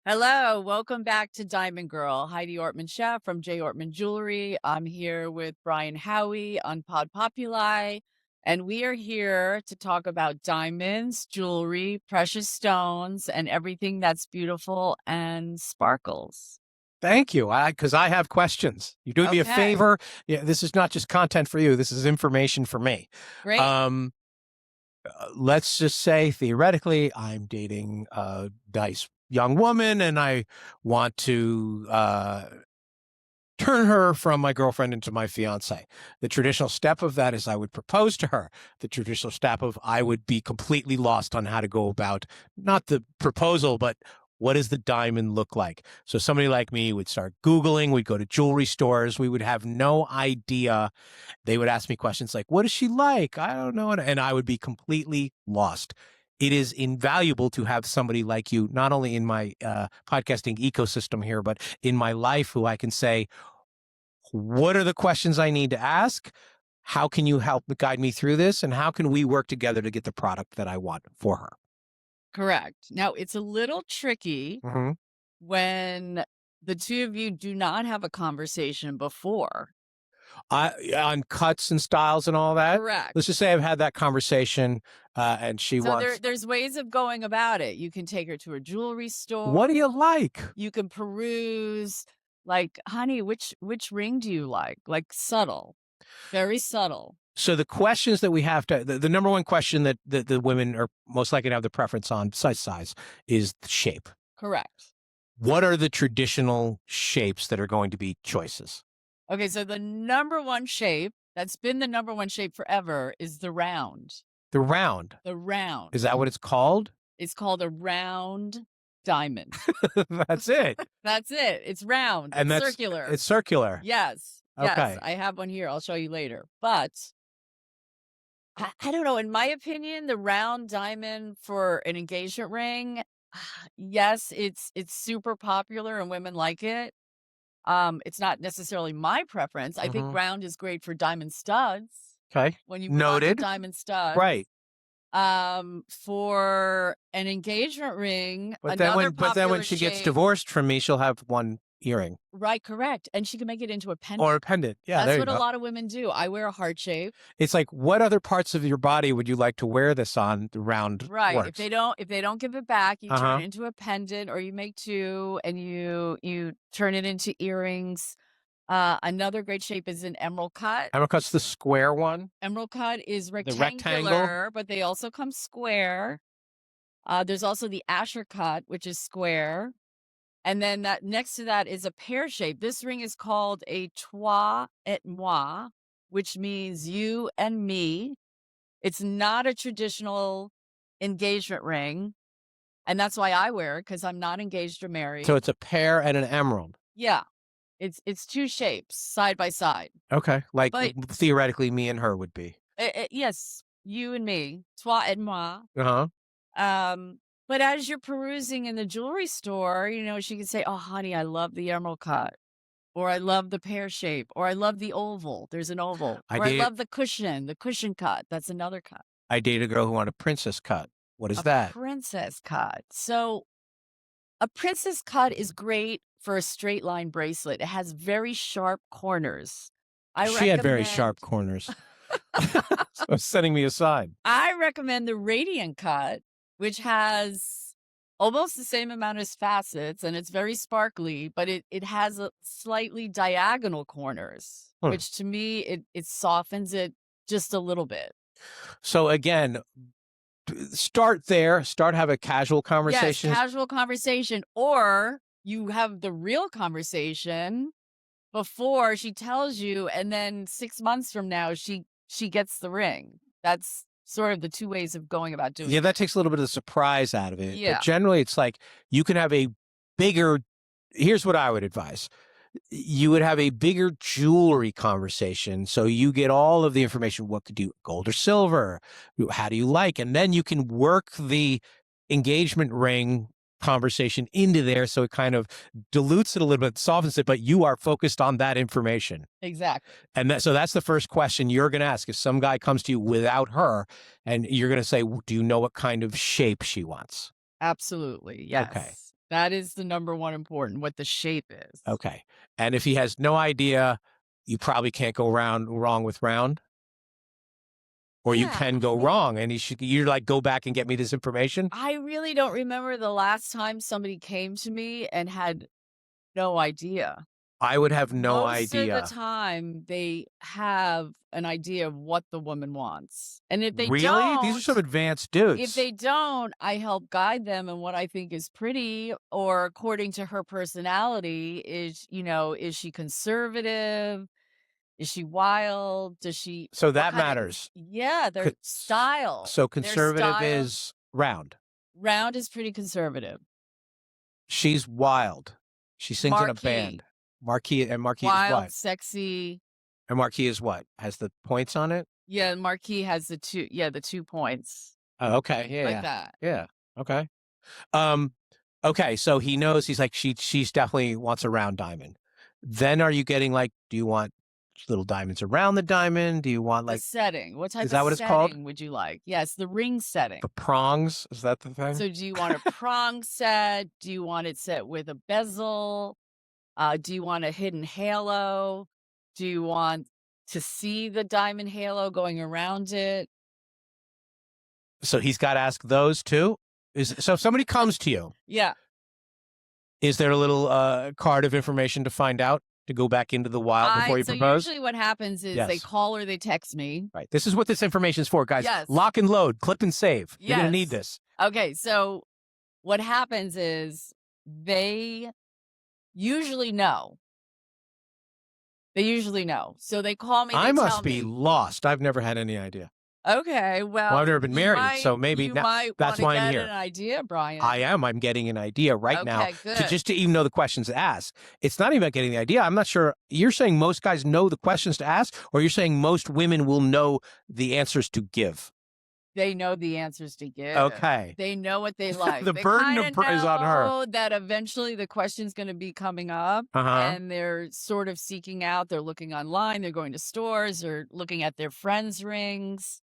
Hello, welcome back to Diamond Girl. Heidi Ortman Sheff from Ortman Jewelry. I'm here with Brian Howie on Pod Populi, and we are here to talk about diamonds, jewelry, precious stones, and everything that's beautiful and sparkles. Thank you. Because I have questions. You're doing me a Okay. favor. Yeah, this is not just content for you. This is information for me. Great. Let's just say theoretically, I'm dating a nice young woman, and I want to turn her from my girlfriend into my fiance. The traditional step of that is I would propose to her. The traditional step of I would be completely lost on how to go about not the proposal, but what does the diamond look like? So somebody like me would start Googling, we'd go to jewelry stores, we would have no idea. They would ask me questions like, what is she like? I don't know. And I would be completely lost. It is invaluable to have somebody like you, not only in my podcasting ecosystem here, but in my life, who I can say, what are the questions I need to ask? How can you help guide me through this? And how can we work together to get the product that I want for her? Correct. Now, it's a little tricky when the two of you do not have a conversation before. On cuts and styles and all that. Correct. Let's just say I've had that conversation, and she wants. There's ways of going about it. You can take her to a jewelry store. What do you like? You can peruse, like, honey, which ring do you like? Like subtle, very subtle. So the questions that we have to, the number one question that the women are most likely to have the preference on, besides size, is the shape. Correct. What are the traditional shapes that are going to be choices? Okay, so the number one shape that's been the number one shape forever is the round. The round. The round. Is that what it's called? It's called a round diamond. That's it. That's it. It's round. And it's that's circular. It's circular. Yes. Okay. Yes. I have one here. I'll show you later. But I don't know. In my opinion, the round diamond for an engagement ring, yes, it's super popular and women like it. It's not necessarily my preference. I think round is great for diamond studs. Okay. When you noted diamond studs, right? For an engagement ring, but then when she gets divorced from me, she'll have one earring. Right, correct. And she can make it into a pendant. Or a pendant. Yeah, that's what a lot of women do. I wear a heart shape. It's like, what other parts of your body would you like to wear this on? The round right. works. If they don't give it back, you turn it into a pendant, or you make two and you turn it into earrings. Another great shape is an emerald cut. Emerald cut's the square one. Emerald cut is rectangular, the rectangle, but they also come square. There's also the Asher cut, which is square. And then that next to that is a pear shape. This ring is called a toi et moi, which means you and me. It's not a traditional engagement ring. And that's why I wear it, because I'm not engaged or married. So it's a pear and an emerald. Yeah. It's two shapes side by side. Okay. Like theoretically me and her would be. Yes. You and me. Toi et moi. But as you're perusing in the jewelry store, she can say, oh, honey, I love the emerald cut, or I love the pear shape, or I love the oval. There's an oval. I love the cushion cut. That's another cut. I dated a girl who wanted a princess cut. What is that? Princess cut. So a princess cut is great for a straight line bracelet. It has very sharp corners. She had very sharp corners. So setting me aside. I recommend the radiant cut, which has almost the same amount of facets, and it's very sparkly, but it has a slightly diagonal corners, which to me, it softens it just a little bit. So again, start there, have a casual conversation. Yes, casual conversation, or you have the real conversation before she tells you, and then 6 months from now, she gets the ring. That's sort of the two ways of going about doing it. Yeah, that takes a little bit of the surprise out of it. Yeah. But generally, it's like you can have a bigger, here's what I would advise. You would have a bigger jewelry conversation. So you get all of the information. What could you, gold or silver? How do you like? And then you can work the engagement ring conversation into there, so it kind of dilutes it a little bit, softens it, but you are focused on that information. Exactly. And so that's the first question you're going to ask. If some guy comes to you without her, and you're going to say, do you know what kind of shape she wants? Absolutely. Yes. Okay. That is the number one important, what the shape is. Okay. And if he has no idea, you probably can't go wrong with round. Or you Yeah, can I go mean, wrong, and you're like, go back and get me this information. I really don't remember the last time somebody came to me and had no idea. I would have no Most of the idea. time, they have an idea of what the woman wants, and Really? These are some advanced if dudes. they don't, I help guide them in what I think is pretty or according to her personality. Is she conservative? Is she wild? Does she So what that kind of matters. yeah, their style. So Their conservative style is round. round is pretty conservative. She's wild. She sings in a Marquee. band. Marquee is Wild, what? sexy. And Marquee is what? Has the points on it? Yeah, Marquee has the 2 points, Oh, okay. Yeah, like yeah. that. Yeah. Okay. Um, okay, so he knows he's like she's definitely wants a round diamond. Then are you getting like, do you want little diamonds around the diamond? Do you want The like, setting. What type is of that what it's called? setting would you like? Yes, the ring setting. The prongs? Is that the thing? So do you want a prong set? Do you want it set with a bezel? Do you want a hidden halo? Do you want to see the diamond halo going around it? So he's got to ask those too. So if somebody comes to you, Yeah. is there a little card of information to find out to go back into the wild before you So propose? usually what happens is they Yes. call or they text me. Right. This is what this information is for, guys. Yes. Lock and load, clip and save. You're going to need Yes. this. Okay, so what happens is they usually know. They usually know. So they call me, I they must tell be me. lost. I've never had any idea. Okay, well, I've never been married, so maybe you now might that's wanna why I'm get here. an idea, Brian. I am. I'm getting an idea right now Okay, to good. just to even know the questions to ask. It's not even about getting the idea. I'm not sure. You're saying most guys know the questions to ask, or you're saying most women will know the answers to give? They know the answers to give. Okay. They know what they like. The They burden kinda is on her. know that eventually the question's gonna be coming up, Uh-huh. and they're sort of seeking out, they're looking online, they're going to stores, they're looking at their friends' rings.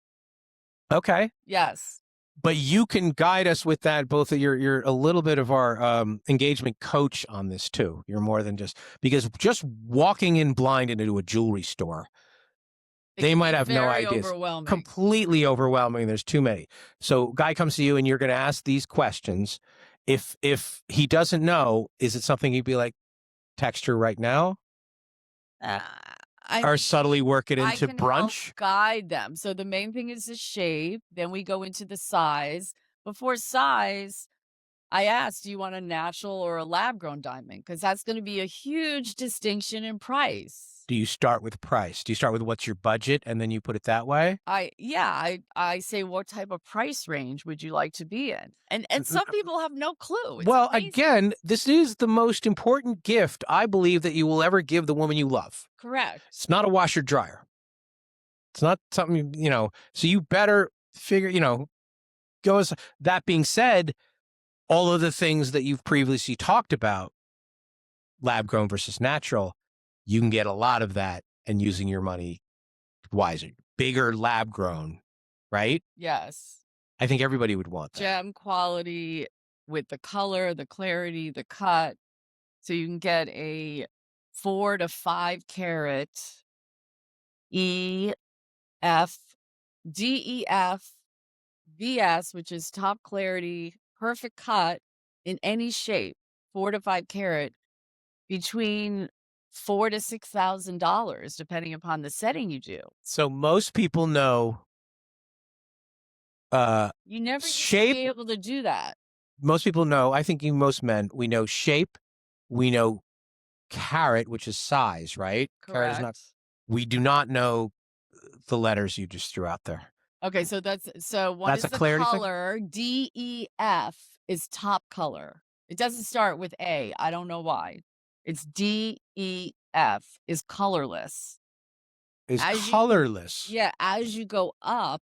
Okay. Yes. But you can guide us with that. Both of you're a little bit of our engagement coach on this too. You're more than because just walking in blind into a jewelry store, It they can might be have no very ideas. overwhelming. Completely overwhelming. There's too many. So guy comes to you and you're going to ask these questions. If he doesn't know, is it something you'd be like, text her right now? I Or mean, subtly work it I into can help brunch? guide them. So the main thing is the shape. Then we go into the size. Before size, I asked, do you want a natural or a lab grown diamond? Because that's going to be a huge distinction in price. Do you start with price? Do you start with what's your budget and then you put it that way? I say, what type of price range would you like to be in? And some people have no clue. It's Well, amazing. again, this is the most important gift I believe that you will ever give the woman you love. Correct. It's not a washer dryer. It's not something, so you better figure, go as that being said, all of the things that you've previously talked about, lab grown versus natural, you can get a lot of that and using your money wiser. Bigger lab grown, right? Yes. I think everybody would want that. Gem quality with the color, the clarity, the cut. So you can get a 4 to 5 carat EF, DEF, VS, which is top clarity, perfect cut in any shape, 4 to 5 carat, between $4,000 to $6,000, depending upon the setting you do. So most people know You never used to shape. be able to do that. Most people know, I think most men, we know shape, we know carat, which is size, right? Carat is not, Correct. we do not know the letters you just threw out there. Okay, so one That's is a the clarity thing? color. DEF is top color. It doesn't start with A. I don't know why. It's DEF is colorless. Is As you- colorless. Yeah, as you go up,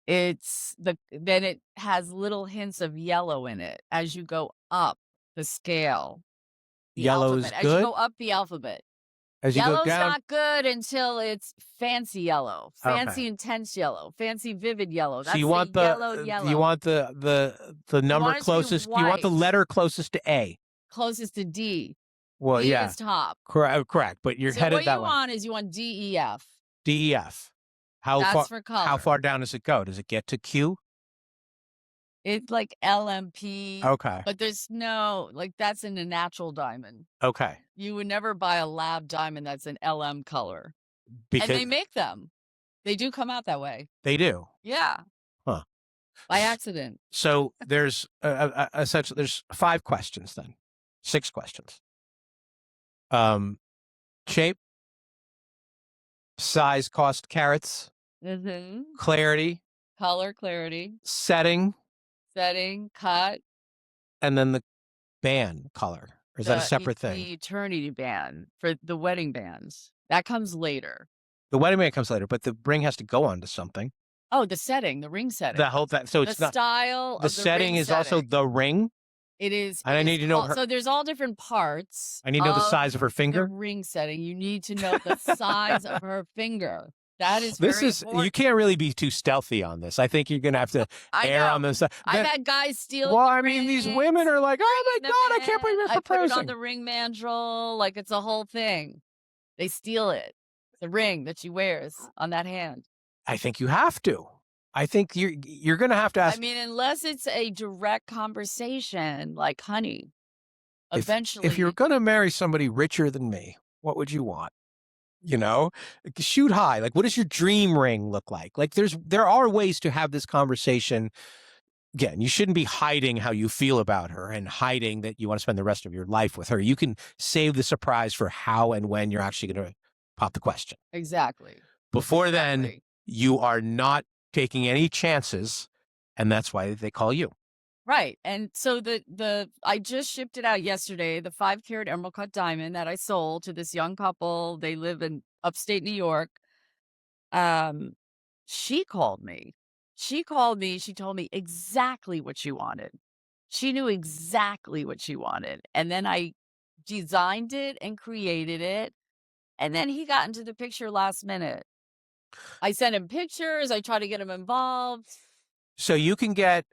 then it has little hints of yellow in it as you go up the scale. The Yellow is alphabet. As you good? go up the alphabet. As you go Yellow's down, not good until it's fancy yellow, fancy okay. intense yellow, fancy vivid yellow. So That's you the want yellowed yellow. you want the You number want it to be closest. You want the white, letter closest to A. closest to D. Well, D yeah, is top. correct. But you're So what headed that you way. want is you want D, E, F. D, E, F. How That's far? for How color. far down does it go? Does it get to Q? It's like LMP, Okay. but there's no, like, that's in a natural diamond. Okay. You would never buy a lab diamond that's an LM color. And Because they make them. They do come out that way. they do. Yeah. Huh. By accident. So there's essentially there's 5 questions then, 6 questions. Shape, size, cost, carats, Mm-hmm. clarity, Color, clarity, setting, setting, cut. and then the band color. Or is that a separate thing? The eternity band for the wedding bands. That comes later. The wedding band comes later, but the ring has to go onto something. Oh, the setting, the ring setting. The whole so it's the not style the of the setting ring is also setting. the ring. It is. And I need to know her. So there's all different parts. I need to know the size of her The finger. ring setting. You need to know the size of her finger. That is This very is important. you can't really be too stealthy on this. I think you're gonna have to err on this. I've had guys steal. Well, I mean, these women are like, oh my God, I can't believe you're I put it on proposing. the ring mandrel, like it's a whole thing. They steal it. The ring that she wears on that hand. I think you have to. I think you're gonna have to ask. I mean, unless it's a direct conversation, like, honey, eventually. If you're gonna marry somebody richer than me, what would you want? You know, shoot high. Like, what does your dream ring look like? Like, there are ways to have this conversation. Again, you shouldn't be hiding how you feel about her and hiding that you want to spend the rest of your life with her. You can save the surprise for how and when you're actually going to pop the question. Exactly. Before then, you are not taking any chances, and that's why they call you. Right. And so I just shipped it out yesterday, the 5-carat emerald cut diamond that I sold to this young couple. They live in upstate New York. She called me. She told me exactly what she wanted. She knew exactly what she wanted. And then I designed it and created it. And then he got into the picture last minute. I sent him pictures. I tried to get him involved. So you can get,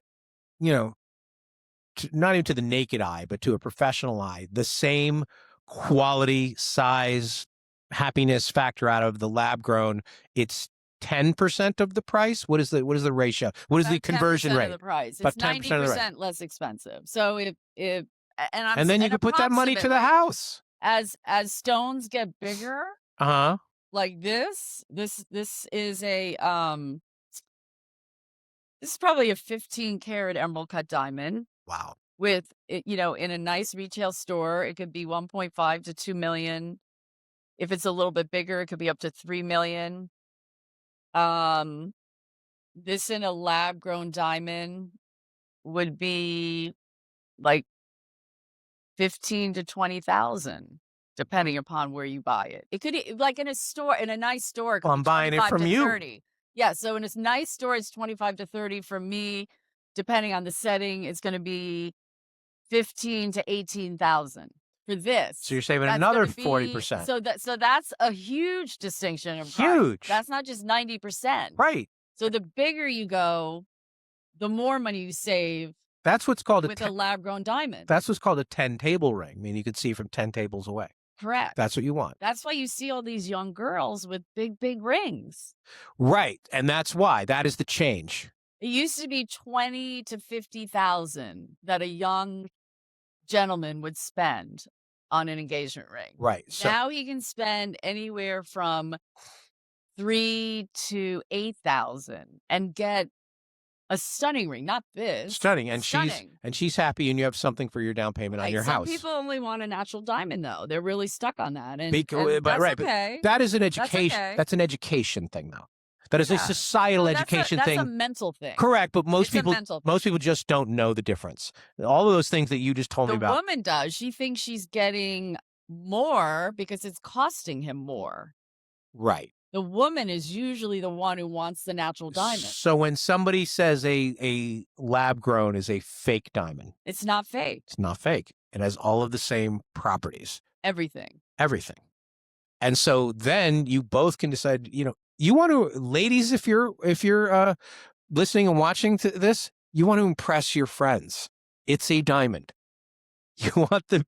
not even to the naked eye, but to a professional eye, the same quality, size, happiness factor out of the lab grown. It's 10% of the price. What is the ratio? What is the conversion rate? Of the price. About It's 90% less expensive. So and then you can put that money to the house. As stones get bigger, like this is a this is probably a 15-carat emerald cut diamond. Wow. With in a nice retail store, it could be 1.5 to 2 million. If it's a little bit bigger, it could be up to 3 million. This in a lab grown diamond would be like 15 to 20,000, depending upon where you buy it. It could, like, in a store, in a nice store. Well, I'm buying it from you. 30. Yeah. So in a nice store, it's 25 to 30. For me, depending on the setting, it's going to be 15 to 18,000 for this. So you're saving another 40%. So that's a huge distinction of huge price. That's not just 90%. Right. So the bigger you go, the more money you save. That's what's called a lab grown diamond. That's what's called a 10 table ring. I mean, you could see from 10 tables away. Correct. That's what you want. That's why you see all these young girls with big rings. Right. And that's why. That is the change. It used to be 20 to 50,000 that a young gentleman would spend on an engagement ring. Right. So now he can spend anywhere from 3 to 8,000 and get a stunning ring. Not this. Stunning. And she's happy, and you have something for your down payment on your house. Some people only want a natural diamond, though. They're really stuck on that. And but okay. But that is an education. That's an education thing, though. That is a societal education thing. That's a mental thing. Correct, but most people just don't know the difference. All of those things that you just told me about. The woman does. She thinks she's getting more because it's costing him more. Right. The woman is usually the one who wants the natural diamond. So when somebody says a lab grown is a fake diamond, it's not fake. It's not fake. It has all of the same properties. Everything. And so then you both can decide, you want to, ladies, if you're listening and watching to this, you want to impress your friends. It's a diamond. You want the,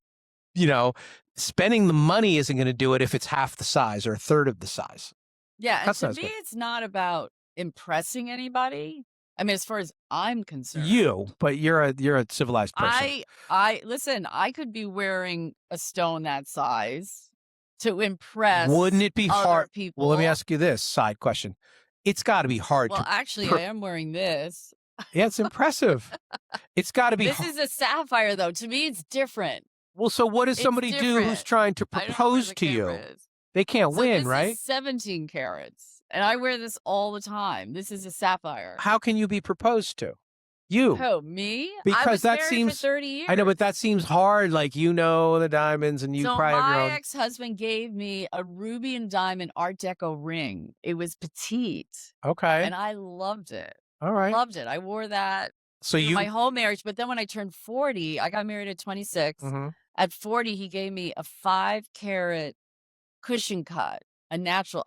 spending the money isn't going to do it if it's half the size or a third of the size. Yeah, and That's to not me, good. it's not about impressing anybody. I mean, as far as I'm concerned, But you're a civilized person. I listen. I could be wearing a stone that size to impress. Wouldn't it be other hard? people? Well, let me ask you this side question. It's got to be hard Well, to. actually, I am wearing this. Yeah, it's impressive. It's got to be. This is a sapphire, though. To me, it's different. Well, so what does It's somebody do who's different. trying to I don't know where propose the to you? camera is. They can't So win, this right? is 17 carats, and I wear this all the time. This is a sapphire. How can you be proposed to? You. Who, me? I Because was that married seems. for 30 years. I know, but that seems hard. Like, the diamonds and you So probably have your my own. ex-husband gave me a ruby and diamond Art Deco ring. It was petite, Okay. and I loved it. All right. Loved it. I wore that So through you. my whole marriage. But then when I turned 40, I got married at 26. Mhm. At 40, he gave me a 5-carat cushion cut, a natural,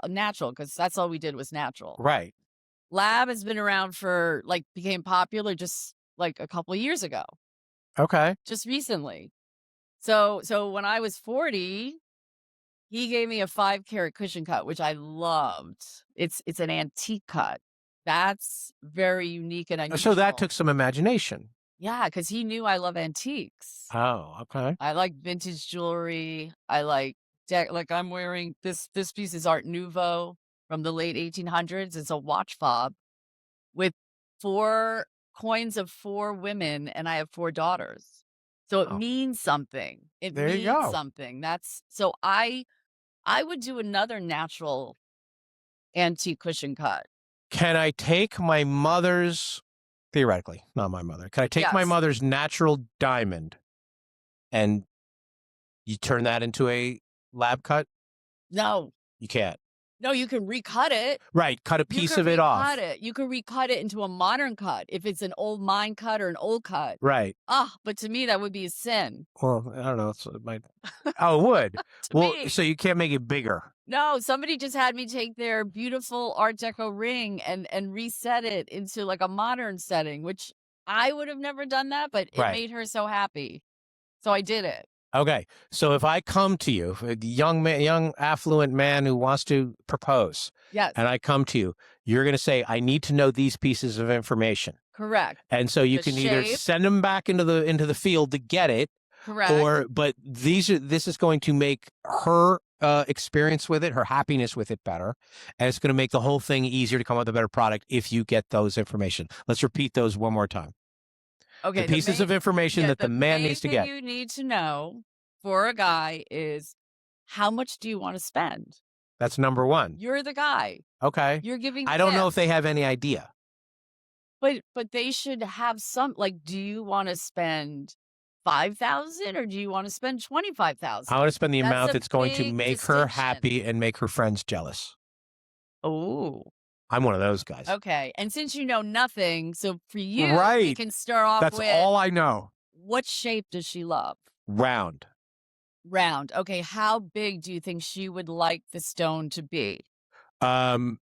because that's all we did was natural. Right. Lab has been around for became popular just a couple of years ago, Okay. just recently. So when I was 40, he gave me a 5-carat cushion cut, which I loved. It's an antique cut. That's very unique and unusual. So that took some imagination. Yeah, because he knew I love antiques. Oh, okay. I like vintage jewelry. I like I'm wearing this piece is Art Nouveau from the late 1800s. It's a watch fob with 4 coins of 4 women, and I have 4 daughters. So it Oh. means something. It There you means go. something. So I would do another natural antique cushion cut. Can I take my mother's, theoretically, not my mother, can I take my Yes. mother's natural diamond and you turn that into a lab cut? No, You can't. no, you can recut it. Right. Cut a piece of it off. You can recut it into a modern cut if it's an old mine cut or an old cut. Right. But to me, that would be a sin. Well, I don't know. It might. Oh, it would. Well, me. so you can't make it bigger. No, somebody just had me take their beautiful Art Deco ring and reset it into a modern setting, which I would have never done that, but it Right. made her so happy. So I did it. Okay. So if I come to you, a young affluent man who wants to propose, Yes, and I come to you, you're going to say, I need to know these pieces of information. correct. And so you The can either shape. send them back into the field to get it, Correct. but this is going to make her experience with it, her happiness with it better, and it's going to make the whole thing easier to come up with a better product if you get those information. Let's repeat those one more time. Okay. The pieces of information that the man needs to main thing get. you need to know for a guy is how much do you want to spend? That's number one. You're the guy. Okay. You're giving. I don't know gifts. if they have any idea. But they should have some. Do you want to spend 5,000 or do you want to spend 25,000? I want to spend the That's amount a that's going to big make her distinction. happy and make her friends jealous. Oh, I'm one of those guys. okay. And since you know nothing, so for you, we Right. can start off That's with all I know. what shape does she love? Round. Round. Okay. How big do you think she would like the stone to be?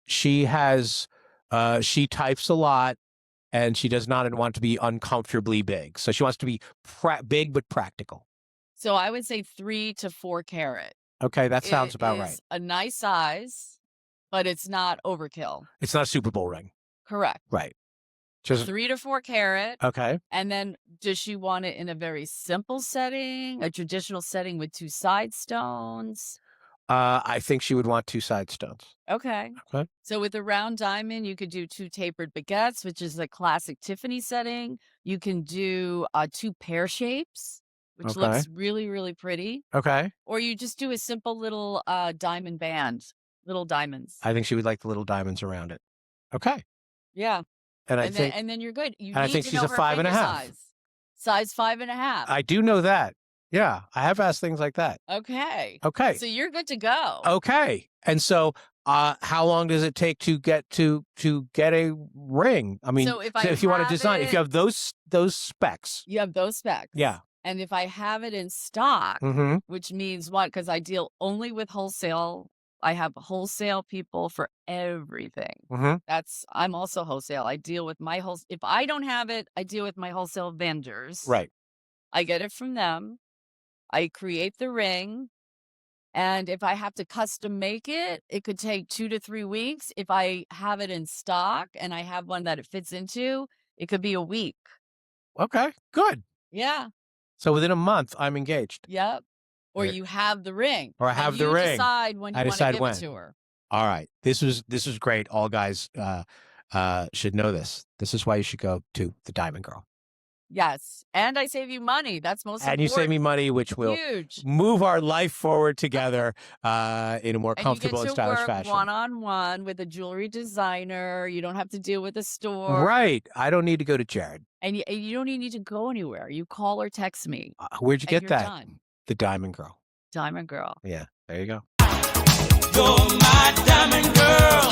She types a lot and she does not want it to be uncomfortably big. So she wants to be big but practical. So I would say 3 to 4 carat. Okay, that sounds It about is right. a nice size, but it's not overkill. It's not a Super Bowl ring. Correct. Right. Just 3 to 4 carat. okay. And then does she want it in a very simple setting, a traditional setting with 2 side stones? I think she would want 2 side stones. Okay. Okay. So with a round diamond, you could do 2 tapered baguettes, which is a classic Tiffany setting. You can do 2 pear shapes, which Okay. looks really, really pretty. Okay. Or you just do a simple little diamond band, little diamonds. I think she would like the little diamonds around it. Okay. Yeah. And I And think then you're good. You and I need think to she's know a her 5.5. finger size 5.5. I do know that. Yeah, I have asked things like that. Okay. Okay. So you're good to go. Okay. And so how long does it take to get a ring? I mean, So if you want to have design, if you it- have those specs. You have those specs. Yeah. And if I have it in stock, Mm-hmm. which means what? Because I deal only with wholesale. I have wholesale people for everything. Mm-hmm. I'm also wholesale. I deal with my if I don't have it, I deal with my wholesale vendors. Right. I get it from them. I create the ring. And if I have to custom make it, it could take 2 to 3 weeks. If I have it in stock and I have one that it fits into, it could be a week. Okay. Good. Yeah. So within a month, I'm engaged. Yep. Or Right. you have the ring. Or I Then have the you ring. decide when I you want to decide give when. it to her. All right. This was great. All guys should know this. This is why you should go to the Diamond Girl. Yes. And I save you money. That's most important. And you save me money, which will Huge. move our life forward together in a more comfortable and stylish work fashion. one-on-one with a jewelry designer. You don't have to deal with a store. Right. I don't need to go to Jared. And you don't even need to go anywhere. You call or text me. Where'd you get that? Done. The Diamond Girl. Diamond Girl. Yeah. There you go. You're my diamond girl.